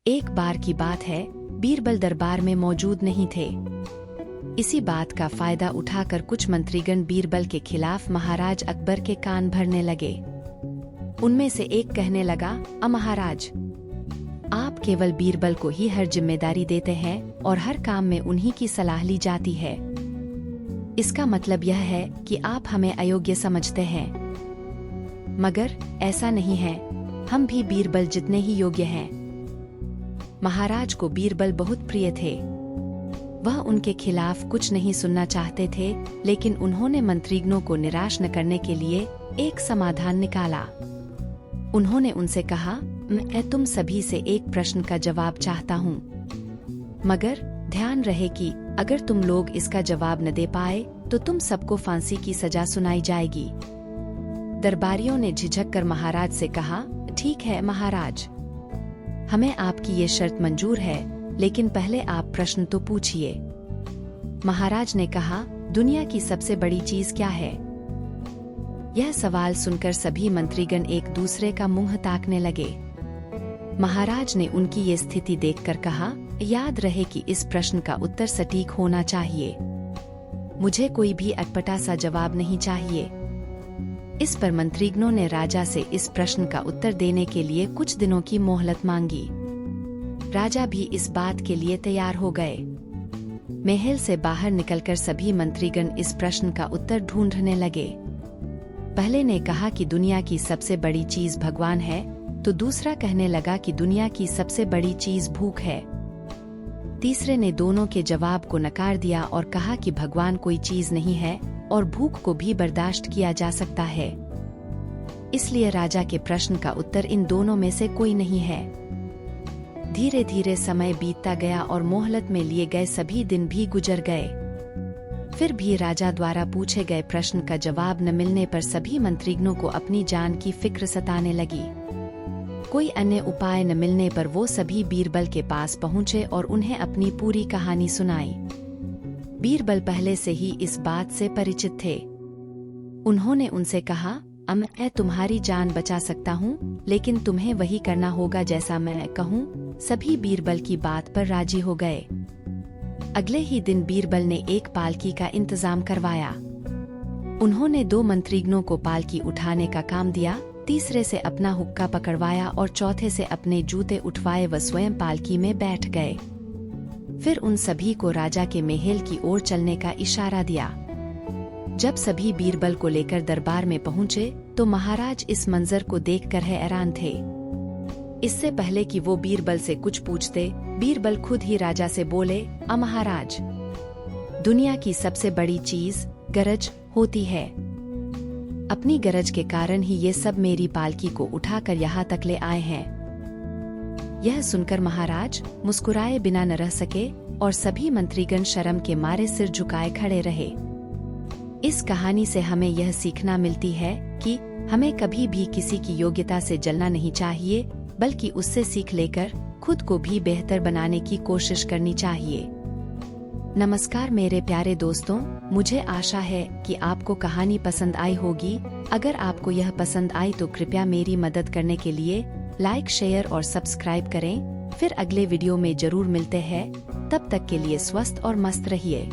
एक बार की बात है, बीरबल दरबार में मौजूद नहीं थे। इसी बात का फायदा उठाकर कुछ मंत्रीगण बीरबल के खिलाफ महाराज अकबर के कान भरने लगे। उनमें से एक कहने लगा, महाराज, आप केवल बीरबल को ही हर जिम्मेदारी देते हैं और हर काम में उन्हीं की सलाह ली जाती है। इसका मतलब यह है कि आप हमें अयोग्य समझते हैं। मगर ऐसा नहीं है, हम भी बीरबल जितने ही योग्य हैं। महाराज को बीरबल बहुत प्रिय थे। वह उनके खिलाफ कुछ नहीं सुनना चाहते थे, लेकिन उन्होंने मंत्रीगणों को निराश न करने के लिए एक समाधान निकाला। उन्होंने उनसे कहा, मैं तुम सभी से एक प्रश्न का जवाब चाहता हूँ, मगर ध्यान रहे कि अगर तुम लोग इसका जवाब न दे पाए तो तुम सबको फांसी की सजा सुनाई जाएगी। दरबारियों ने झिझक कर महाराज से कहा, ठीक है महाराज, हमें आपकी ये शर्त मंजूर है, लेकिन पहले आप प्रश्न तो पूछिए। महाराज ने कहा, दुनिया की सबसे बड़ी चीज क्या है? यह सवाल सुनकर सभी मंत्रीगण एक दूसरे का मुंह ताकने लगे। महाराज ने उनकी ये स्थिति देखकर कहा, याद रहे कि इस प्रश्न का उत्तर सटीक होना चाहिए। मुझे कोई भी अटपटा सा जवाब नहीं चाहिए। इस पर मंत्रीगणों ने राजा से इस प्रश्न का उत्तर देने के लिए कुछ दिनों की मोहलत मांगी। राजा भी इस बात के लिए तैयार हो गए। महल से बाहर निकलकर सभी मंत्रीगण इस प्रश्न का उत्तर ढूंढने लगे। पहले ने कहा कि दुनिया की सबसे बड़ी चीज भगवान है, तो दूसरा कहने लगा कि दुनिया की सबसे बड़ी चीज भूख है। तीसरे ने दोनों के जवाब को नकार दिया और कहा कि भगवान कोई चीज नहीं है और भूख को भी बर्दाश्त किया जा सकता है। इसलिए राजा के प्रश्न का उत्तर इन दोनों में से कोई नहीं है। धीरे धीरे समय बीतता गया और मोहलत में लिए गए सभी दिन भी गुजर गए। फिर भी राजा द्वारा पूछे गए प्रश्न का जवाब न मिलने पर सभी मंत्रीगणों को अपनी जान की फिक्र सताने लगी। कोई अन्य उपाय न मिलने पर वो सभी बीरबल के पास पहुँचे और उन्हें अपनी पूरी कहानी सुनाई। बीरबल पहले से ही इस बात से परिचित थे। उन्होंने उनसे कहा, मैं तुम्हारी जान बचा सकता हूँ, लेकिन तुम्हें वही करना होगा जैसा मैं कहूँ। सभी बीरबल की बात पर राजी हो गए। अगले ही दिन बीरबल ने एक पालकी का इंतजाम करवाया। उन्होंने 2 मंत्रीगणों को पालकी उठाने का काम दिया, तीसरे से अपना हुक्का पकड़वाया और चौथे से अपने जूते उठवाए व स्वयं पालकी में बैठ गए। फिर उन सभी को राजा के महल की ओर चलने का इशारा दिया। जब सभी बीरबल को लेकर दरबार में पहुंचे तो महाराज इस मंजर को देखकर हैरान थे। इससे पहले कि वो बीरबल से कुछ पूछते, बीरबल खुद ही राजा से बोले, महाराज, दुनिया की सबसे बड़ी चीज गरज होती है। अपनी गरज के कारण ही ये सब मेरी पालकी को उठाकर यहाँ तक ले आए हैं। यह सुनकर महाराज मुस्कुराए बिना न रह सके और सभी मंत्रीगण शर्म के मारे सिर झुकाए खड़े रहे। इस कहानी से हमें यह सीखना मिलती है कि हमें कभी भी किसी की योग्यता से जलना नहीं चाहिए, बल्कि उससे सीख लेकर खुद को भी बेहतर बनाने की कोशिश करनी चाहिए। नमस्कार मेरे प्यारे दोस्तों, मुझे आशा है कि आपको कहानी पसंद आई होगी। अगर आपको यह पसंद आई तो कृपया मेरी मदद करने के लिए लाइक, शेयर और सब्सक्राइब करें। फिर अगले वीडियो में जरूर मिलते हैं। तब तक के लिए स्वस्थ और मस्त रहिए।